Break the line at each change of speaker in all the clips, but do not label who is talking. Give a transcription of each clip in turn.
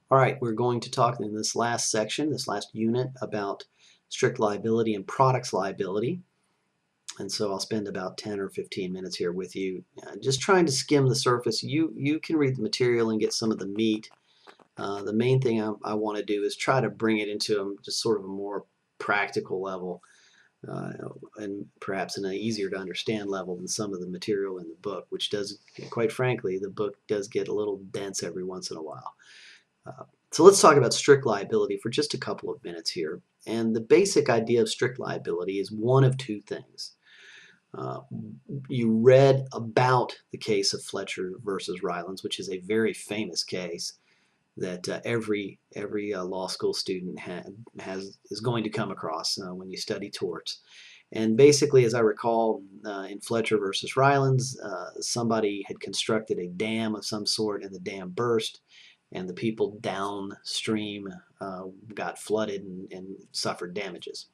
All right, we're going to talk in this last section, this last unit, about strict liability and products liability. And so I'll spend about 10 or 15 minutes here with you, just trying to skim the surface. You can read the material and get some of the meat. The main thing I want to do is try to bring it into just sort of a more practical level, uh, and perhaps in an easier to understand level than some of the material in the book, which does, quite frankly, the book does get a little dense every once in a while. Uh, so let's talk about strict liability for just a couple of minutes here. And the basic idea of strict liability is one of two things. Uh, you read about the case of Fletcher versus Rylands, which is a very famous case that every law school student is going to come across when you study torts. And basically, as I recall, in Fletcher versus Rylands, somebody had constructed a dam of some sort, and the dam burst, and the people downstream got flooded and suffered damages.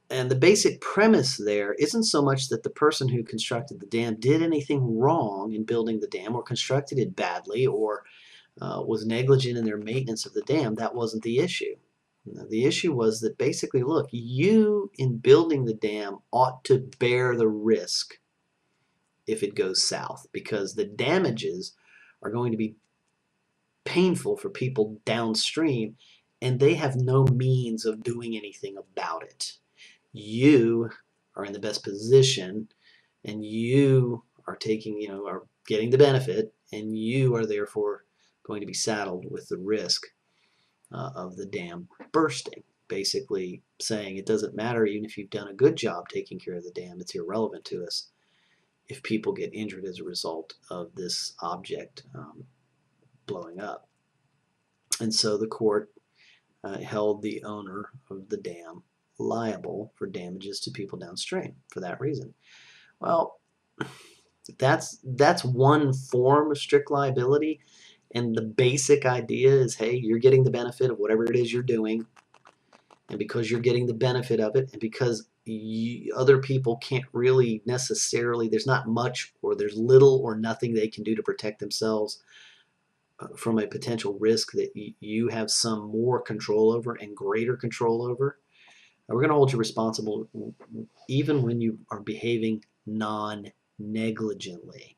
And the basic premise there isn't so much that the person who constructed the dam did anything wrong in building the dam or constructed it badly or was negligent in their maintenance of the dam. That wasn't the issue. The issue was that basically, look, you in building the dam ought to bear the risk if it goes south, because the damages are going to be painful for people downstream, and they have no means of doing anything about it. You are in the best position, and you are are getting the benefit, and you are therefore going to be saddled with the risk of the dam bursting. Basically saying it doesn't matter even if you've done a good job taking care of the dam, it's irrelevant to us if people get injured as a result of this object blowing up. And so the court held the owner of the dam liable for damages to people downstream for that reason. Well, that's one form of strict liability, and the basic idea is, hey, you're getting the benefit of whatever it is you're doing, and because you're getting the benefit of it, and because other people can't really necessarily, there's not much or there's little or nothing they can do to protect themselves from a potential risk that you have some more control over and greater control over. We're going to hold you responsible even when you are behaving non-negligently.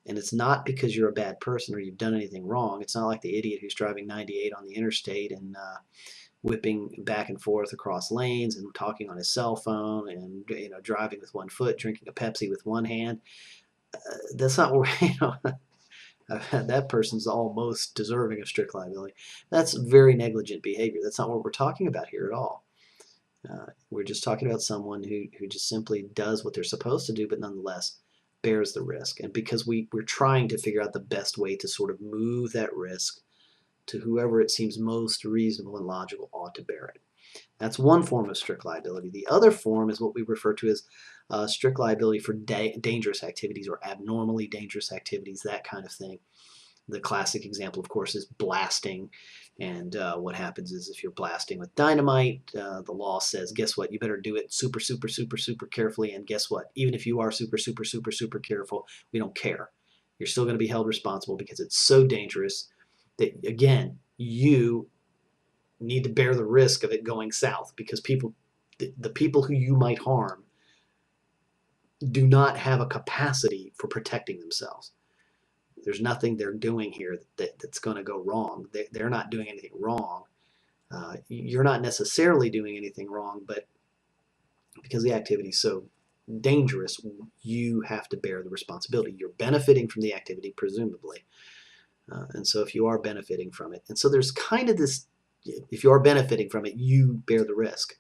And it's not because you're a bad person or you've done anything wrong. It's not like the idiot who's driving 98 on the interstate and whipping back and forth across lanes and talking on his cell phone and driving with one foot, drinking a Pepsi with one hand. That's not where that person's almost deserving of strict liability. That's very negligent behavior. That's not what we're talking about here at all. We're just talking about someone who just simply does what they're supposed to do, but nonetheless bears the risk. And because we're trying to figure out the best way to sort of move that risk to whoever it seems most reasonable and logical ought to bear it. That's one form of strict liability. The other form is what we refer to as strict liability for dangerous activities or abnormally dangerous activities, that kind of thing. The classic example, of course, is blasting. And what happens is if you're blasting with dynamite, the law says, guess what? You better do it super, super, super, super carefully. And guess what? Even if you are super, super, super, super careful, we don't care. You're still going to be held responsible because it's so dangerous that, again, you need to bear the risk of it going south, because the people who you might harm do not have a capacity for protecting themselves. There's nothing they're doing here that's going to go wrong. They're not doing anything wrong. You're not necessarily doing anything wrong, but because the activity is so dangerous, you have to bear the responsibility. You're benefiting from the activity, presumably. And so if you are benefiting from it, and so there's kind of this, if you are benefiting from it, you bear the risk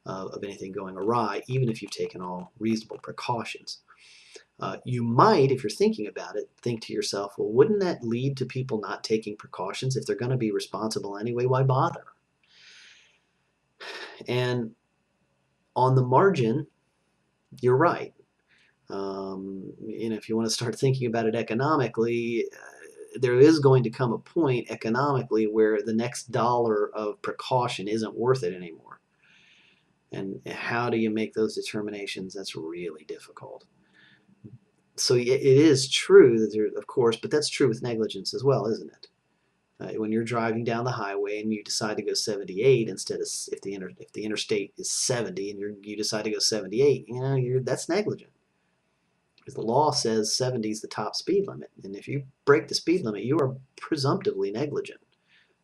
of anything going awry, even if you've taken all reasonable precautions. You might, if you're thinking about it, think to yourself, well, wouldn't that lead to people not taking precautions? If they're going to be responsible anyway, why bother? And on the margin, you're right. If you want to start thinking about it economically, there is going to come a point economically where the next dollar of precaution isn't worth it anymore. And how do you make those determinations? That's really difficult. So it is true that there, of course, but that's true with negligence as well, isn't it? When you're driving down the highway and you decide to go 78 instead of, if the interstate is 70 and you decide to go 78, that's negligent. Because the law says 70 is the top speed limit, and if you break the speed limit, you are presumptively negligent.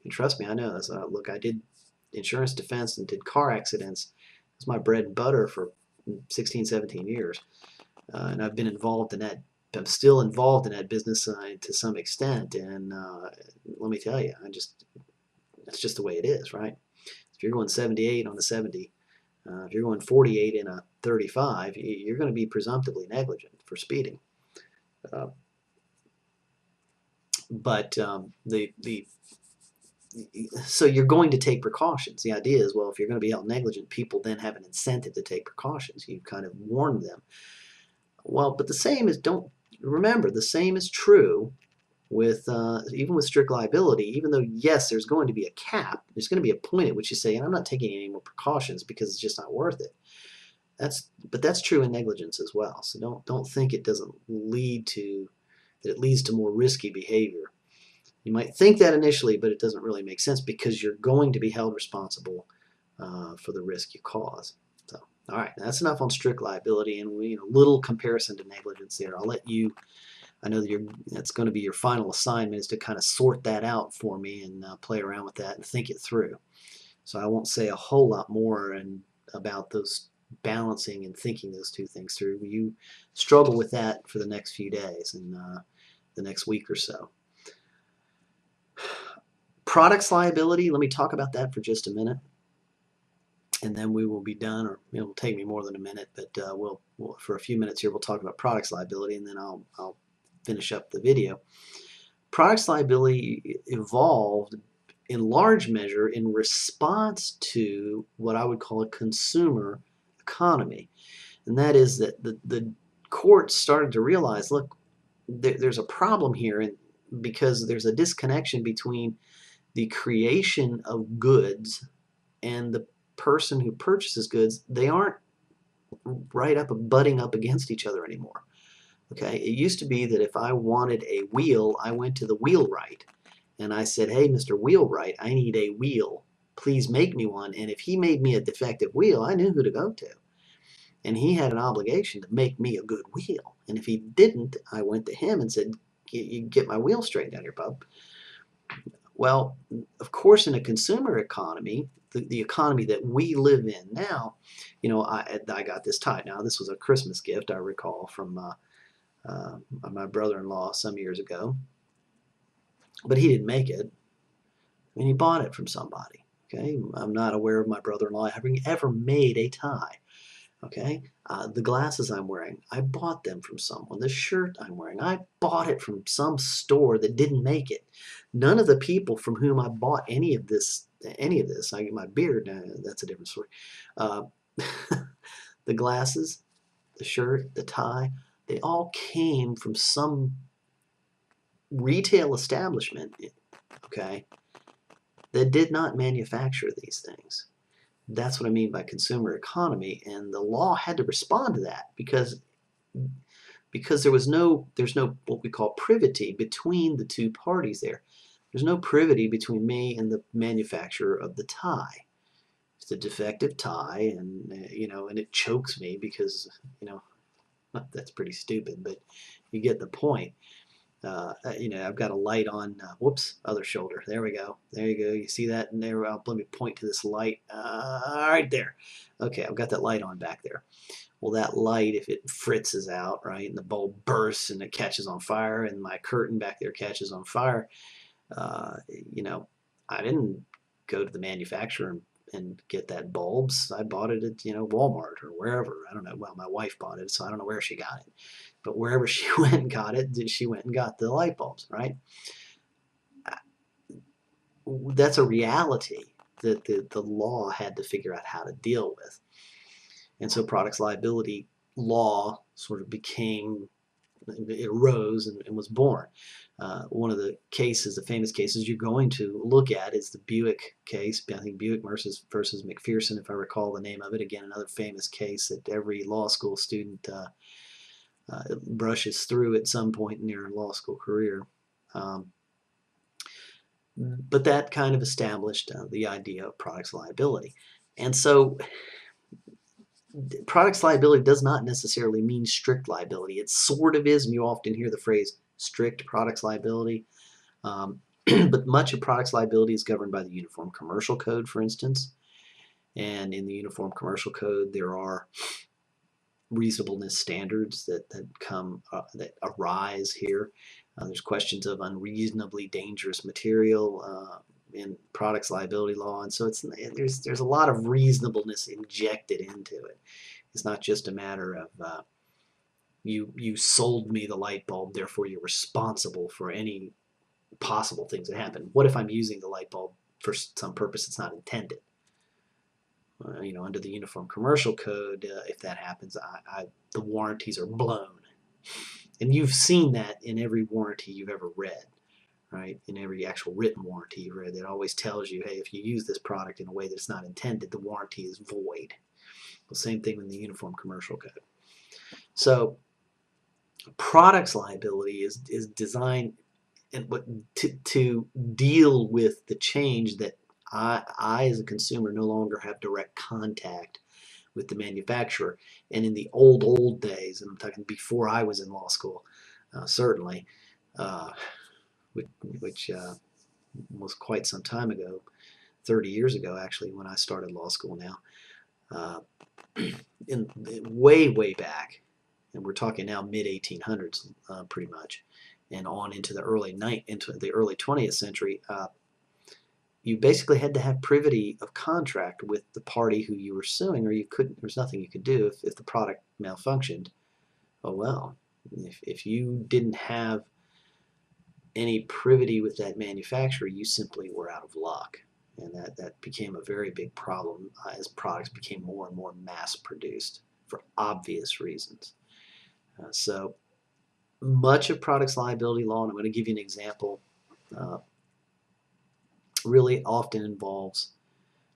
And trust me, I know this. Look, I did insurance defense and did car accidents. It was my bread and butter for 16, 17 years, and I've been involved in that. I'm still involved in that business to some extent, and let me tell you, that's just the way it is, right? If you're going 78 on a 70, if you're going 48 in a 35, you're going to be presumptively negligent for speeding. So you're going to take precautions. The idea is, well, if you're going to be held negligent, people then have an incentive to take precautions. You've kind of warned them. Well, but the same is, remember, the same is true with even with strict liability. Even though, yes, there's going to be a cap, there's going to be a point at which you say, I'm not taking any more precautions because it's just not worth it. But that's true in negligence as well. So don't think it doesn't lead to that it leads to more risky behavior. You might think that initially, but it doesn't really make sense because you're going to be held responsible for the risk you cause. So, all right, that's enough on strict liability, and little comparison to negligence there. I'll let you. I know that that's going to be your final assignment, is to kind of sort that out for me and play around with that and think it through. So I won't say a whole lot more about those balancing and thinking those two things through. You struggle with that for the next few days and the next week or so. Products liability, let me talk about that for just a minute, and then we will be done, or it'll take me more than a minute, but we'll for a few minutes here, we'll talk about products liability, and then I'll finish up the video. Products liability evolved in large measure in response to what I would call a consumer economy, and that is that the courts started to realize, look, there's a problem here, because there's a disconnection between the creation of goods and the person who purchases goods. They aren't butting up against each other anymore. Okay, it used to be that if I wanted a wheel, I went to the wheelwright and I said, hey, Mr. Wheelwright, I need a wheel. Please make me one. And if he made me a defective wheel, I knew who to go to. And he had an obligation to make me a good wheel. And if he didn't, I went to him and said, you get my wheel straightened out here, bub. Well, of course, in a consumer economy, the economy that we live in now, I got this tie. Now, this was a Christmas gift, I recall, from my brother-in-law some years ago. But he didn't make it. I mean, he bought it from somebody. Okay, I'm not aware of my brother-in-law having ever made a tie. Okay, the glasses I'm wearing, I bought them from someone. The shirt I'm wearing, I bought it from some store that didn't make it. None of the people from whom I bought any of this, I get my beard, that's a different story. The glasses, the shirt, the tie, they all came from some retail establishment, okay, that did not manufacture these things. That's what I mean by consumer economy, and the law had to respond to that because there's no what we call privity between the two parties there. There's no privity between me and the manufacturer of the tie. It's a defective tie, and and it chokes me because that's pretty stupid, but you get the point. I've got a light on, whoops, other shoulder. There we go. There you go. You see that? And there, let me point to this light. Right there. Okay, I've got that light on back there. Well, that light, if it fritzes out, right, and the bulb bursts and it catches on fire, and my curtain back there catches on fire, I didn't go to the manufacturer and get that bulbs. I bought it at Walmart or wherever. I don't know. Well, my wife bought it, so I don't know where she got it. But wherever she went and got it, she went and got the light bulbs, right? That's a reality that the law had to figure out how to deal with. And so products liability law sort of it arose and was born. One of the cases, the famous cases you're going to look at is the Buick case. I think Buick versus McPherson, if I recall the name of it. Again, another famous case that every law school student brushes through at some point in their law school career. But that kind of established the idea of products liability. And so products liability does not necessarily mean strict liability. It sort of is, and you often hear the phrase strict products liability. But much of products liability is governed by the Uniform Commercial Code, for instance. And in the Uniform Commercial Code, there are reasonableness standards that arise here. There's questions of unreasonably dangerous material in products liability law, and so there's a lot of reasonableness injected into it. It's not just a matter of you sold me the light bulb, therefore you're responsible for any possible things that happen. What if I'm using the light bulb for some purpose it's not intended? Under the Uniform Commercial Code, if that happens, the warranties are blown. And you've seen that in every warranty you've ever read, right? In every actual written warranty you've read, it always tells you, hey, if you use this product in a way that's not intended, the warranty is void. The same thing in the Uniform Commercial Code. So products liability is designed to deal with the change that I as a consumer no longer have direct contact with the manufacturer. And in the old days, and I'm talking before I was in law school, certainly, which was quite some time ago, 30 years ago actually, when I started law school now, way back, and we're talking now mid 1800s pretty much, and on into the early 20th century. You basically had to have privity of contract with the party who you were suing, or you couldn't. There's nothing you could do if the product malfunctioned. Oh well, if you didn't have any privity with that manufacturer, you simply were out of luck, and that became a very big problem as products became more and more mass produced for obvious reasons. So much of products liability law, and I'm going to give you an example. Really often involves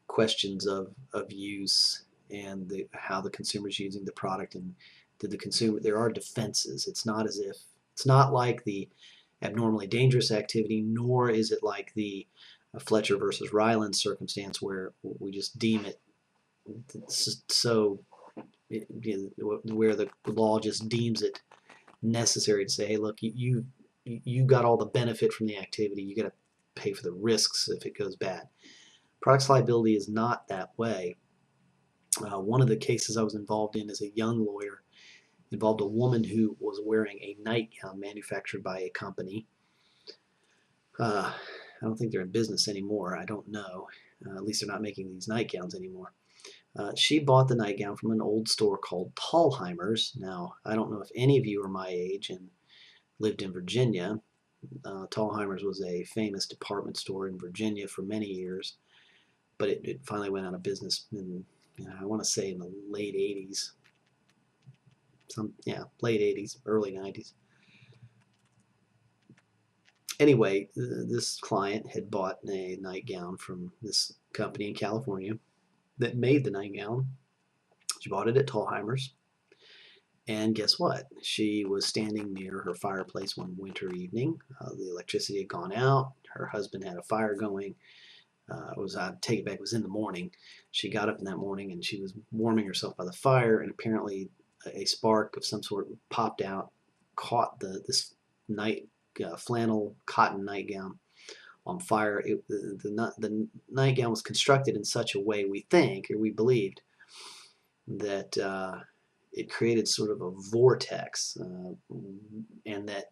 questions of use and how the consumer is using the product, and there are defenses. It's not like the abnormally dangerous activity, nor is it like the Fletcher versus Ryland circumstance where we just deem it so, where the law just deems it necessary to say, hey, look, you got all the benefit from the activity, you got to pay for the risks if it goes bad. Products liability is not that way. One of the cases I was involved in as a young lawyer involved a woman who was wearing a nightgown manufactured by a company. I don't think they're in business anymore. I don't know. At least they're not making these nightgowns anymore. She bought the nightgown from an old store called Thalheimer's. Now, I don't know if any of you are my age and lived in Virginia. Thalheimer's was a famous department store in Virginia for many years, but it finally went out of business in, I want to say in the late 80s. Late 80s, early 90s. Anyway, this client had bought a nightgown from this company in California that made the nightgown. She bought it at Thalheimer's. And guess what? She was standing near her fireplace one winter evening. The electricity had gone out. Her husband had a fire going. It was in the morning. She got up in that morning and she was warming herself by the fire, and apparently a spark of some sort popped out, caught this flannel cotton nightgown on fire. The nightgown was constructed in such a way, we think, or we believed, that it created sort of a vortex, and that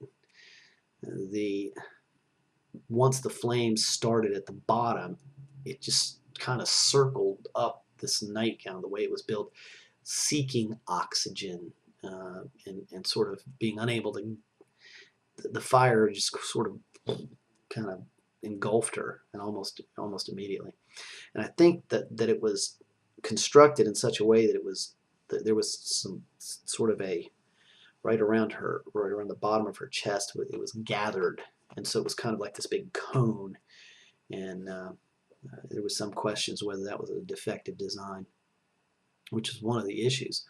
once the flames started at the bottom, it just kind of circled up this nightgown the way it was built, seeking oxygen, and sort of being unable to. The fire just sort of kind of engulfed her, and almost immediately. And I think that it was constructed in such a way that there was some sort of right around the bottom of her chest, it was gathered, and so it was kind of like this big cone, and there was some questions whether that was a defective design, which is one of the issues.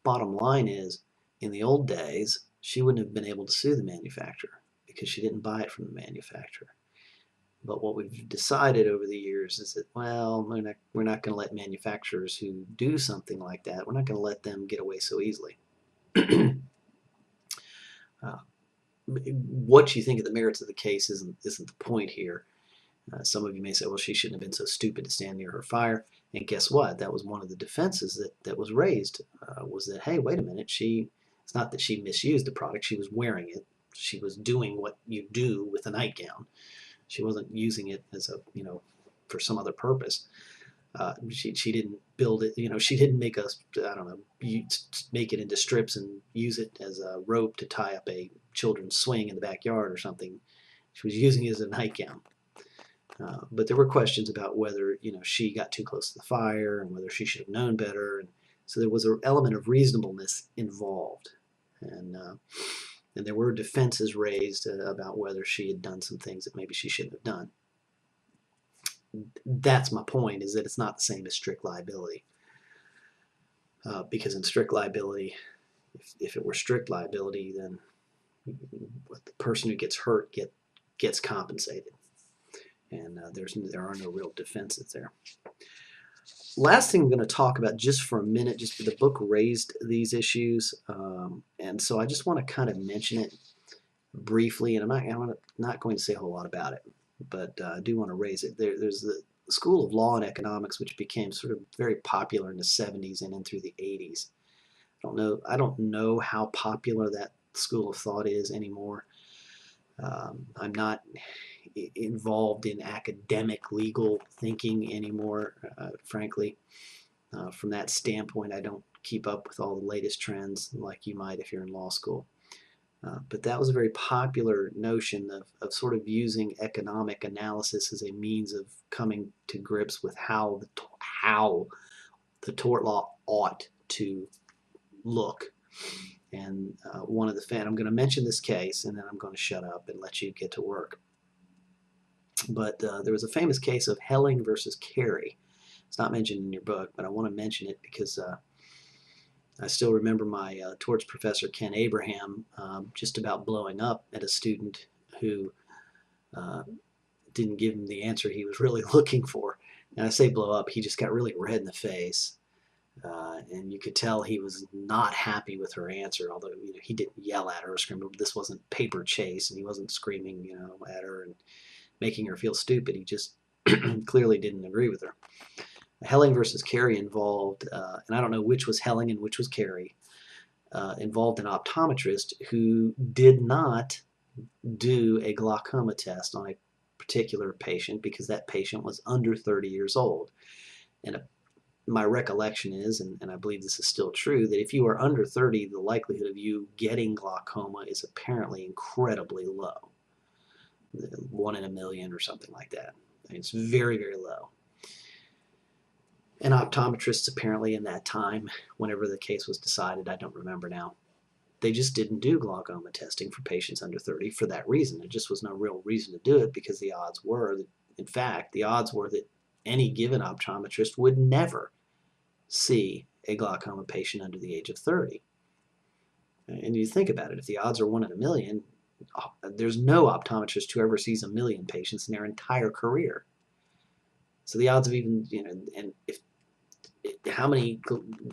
Bottom line is, in the old days, she wouldn't have been able to sue the manufacturer because she didn't buy it from the manufacturer. But what we've decided over the years is that, well, we're not going to let manufacturers who do something like that, we're not going to let them get away so easily. What you think of the merits of the case isn't the point here. Some of you may say, well, she shouldn't have been so stupid to stand near her fire. And guess what? That was one of the defenses that was raised, was that, hey, wait a minute, it's not that she misused the product, she was wearing it. She was doing what you do with a nightgown. She wasn't using it as for some other purpose. She didn't build it, she didn't make make it into strips and use it as a rope to tie up a children's swing in the backyard or something. She was using it as a nightgown. But there were questions about whether she got too close to the fire and whether she should have known better. And so there was an element of reasonableness involved, and there were defenses raised about whether she had done some things that maybe she shouldn't have done. That's my point, is that it's not the same as strict liability. Because in strict liability, if it were strict liability, then the person who gets hurt gets compensated. And there are no real defenses there. Last thing I'm going to talk about just for a minute, just the book raised these issues, and so I just want to kind of mention it briefly, and I'm not going to say a whole lot about it, but I do want to raise it. There's the School of Law and Economics, which became sort of very popular in the 70s and in through the 80s. I don't know how popular that school of thought is anymore. I'm not involved in academic legal thinking anymore, frankly. From that standpoint, I don't keep up with all the latest trends like you might if you're in law school. But that was a very popular notion of sort of using economic analysis as a means of coming to grips with how the tort law ought to look. And I'm going to mention this case, and then I'm going to shut up and let you get to work. But there was a famous case of Helling versus Carey. It's not mentioned in your book, but I want to mention it because I still remember my torts professor, Ken Abraham, just about blowing up at a student who didn't give him the answer he was really looking for. And I say blow up, he just got really red in the face. And you could tell he was not happy with her answer, although he didn't yell at her or scream. This wasn't paper chase, and he wasn't screaming at her and making her feel stupid. He just clearly didn't agree with her. Helling versus Carey involved, and I don't know which was Helling and which was Carey, involved an optometrist who did not do a glaucoma test on a particular patient because that patient was under 30 years old. And my recollection is, and I believe this is still true, that if you are under 30, the likelihood of you getting glaucoma is apparently incredibly low. 1 in a million or something like that. I mean, it's very, very low. And optometrists apparently in that time, whenever the case was decided, I don't remember now, they just didn't do glaucoma testing for patients under 30 for that reason. There just was no real reason to do it because the odds were that any given optometrist would never see a glaucoma patient under the age of 30. And you think about it, if the odds are 1 in a million, there's no optometrist who ever sees 1 million patients in their entire career. So the odds of even, and how many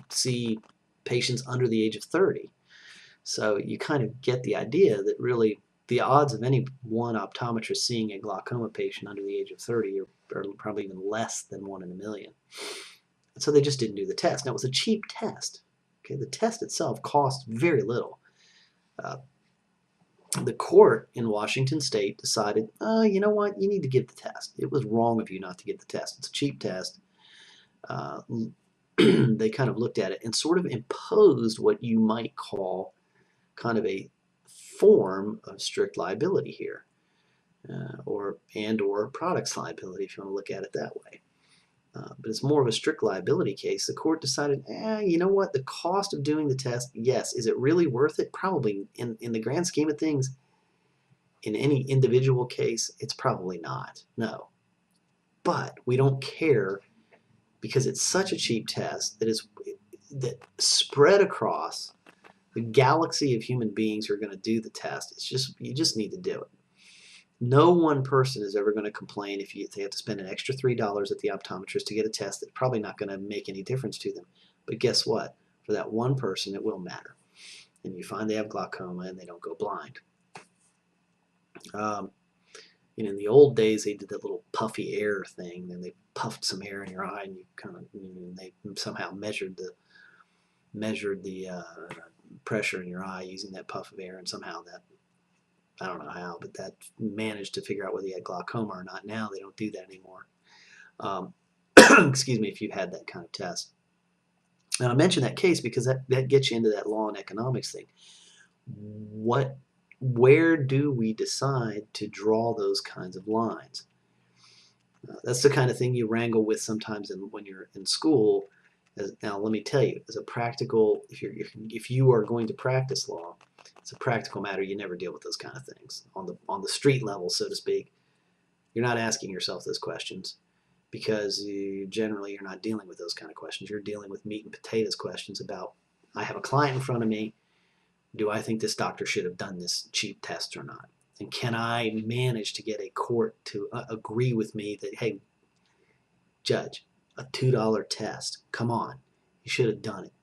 see patients under the age of 30? So you kind of get the idea that really the odds of any one optometrist seeing a glaucoma patient under the age of 30 are probably even less than 1 in a million. So they just didn't do the test. Now, it was a cheap test. Okay, the test itself cost very little. The court in Washington State decided, you know what, you need to give the test. It was wrong of you not to give the test. It's a cheap test. They kind of looked at it and sort of imposed what you might call kind of a form of strict liability here, or products liability if you want to look at it that way. But it's more of a strict liability case. The court decided, you know what, the cost of doing the test, yes. Is it really worth it? Probably. In the grand scheme of things, in any individual case, it's probably not. No. But we don't care because it's such a cheap test that spread across the galaxy of human beings who are going to do the test. You just need to do it. No one person is ever going to complain if they have to spend an extra $3 at the optometrist to get a test that's probably not going to make any difference to them. But guess what? For that one person, it will matter. And you find they have glaucoma and they don't go blind. Um, in the old days, they did that little puffy air thing. Then they puffed some air in your eye, and you kind of they somehow measured the pressure in your eye using that puff of air, and somehow that, I don't know how, but that managed to figure out whether you had glaucoma or not. Now they don't do that anymore. Um, excuse me, if you had that kind of test. And I mention that case because that gets you into that law and economics thing. Where do we decide to draw those kinds of lines? That's the kind of thing you wrangle with sometimes when you're in school. Now, let me tell you, as a practical, if you are going to practice law, it's a practical matter. You never deal with those kind of things on the street level, so to speak. You're not asking yourself those questions because generally you're not dealing with those kind of questions. You're dealing with meat and potatoes questions about, I have a client in front of me. Do I think this doctor should have done this cheap test or not? And can I manage to get a court to agree with me that, hey, judge, a $2 test, come on, you should have done it.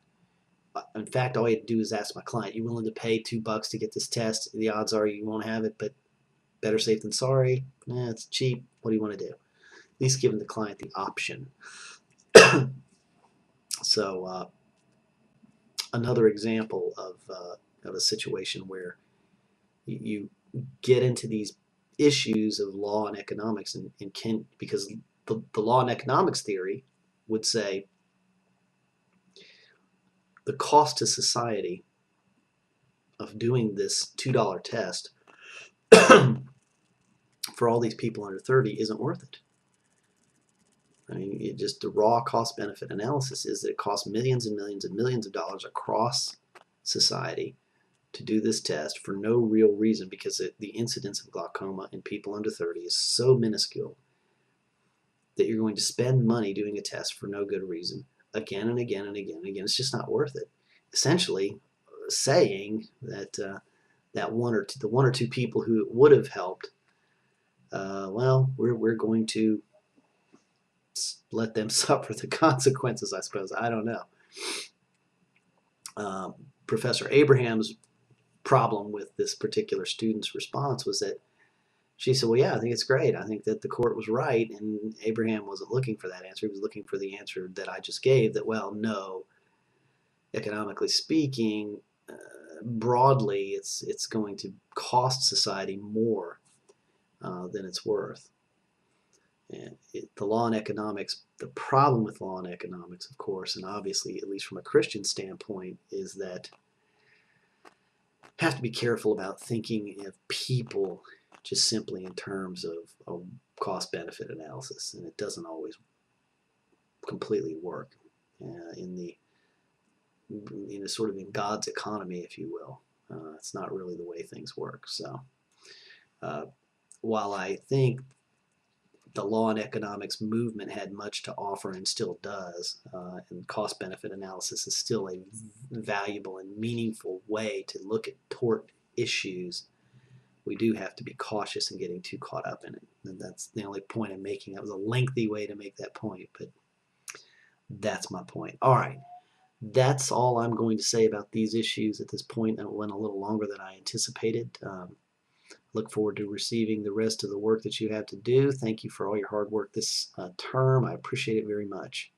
In fact, all you have to do is ask my client, you willing to pay $2 to get this test? The odds are you won't have it, but better safe than sorry. It's cheap. What do you want to do? At least giving the client the option. So another example of a situation where you get into these issues of law and economics, and because the law and economics theory would say the cost to society of doing this $2 test for all these people under 30 isn't worth it. I mean, the raw cost benefit analysis is that it costs millions and millions and millions of dollars across society to do this test for no real reason, because the incidence of glaucoma in people under 30 is so minuscule that you're going to spend money doing a test for no good reason again and again and again and again. It's just not worth it. Essentially saying that the one or two people who it would have helped, well, we're going to let them suffer the consequences, I suppose. I don't know. Professor Abraham's problem with this particular student's response was that she said, well, yeah, I think it's great. I think that the court was right. And Abraham wasn't looking for that answer. He was looking for the answer that I just gave, that, well, no, economically speaking, broadly, it's going to cost society more than it's worth. And the law and economics, the problem with law and economics, of course, and obviously, at least from a Christian standpoint, is that you have to be careful about thinking of people just simply in terms of a cost-benefit analysis, and it doesn't always completely work in sort of in God's economy, if you will. It's not really the way things work. So while I think the law and economics movement had much to offer and still does, and cost-benefit analysis is still a valuable and meaningful way to look at tort issues, we do have to be cautious in getting too caught up in it. And that's the only point I'm making. That was a lengthy way to make that point, but that's my point. All right. That's all I'm going to say about these issues at this point. It went a little longer than I anticipated. Look forward to receiving the rest of the work that you have to do. Thank you for all your hard work this term. I appreciate it very much.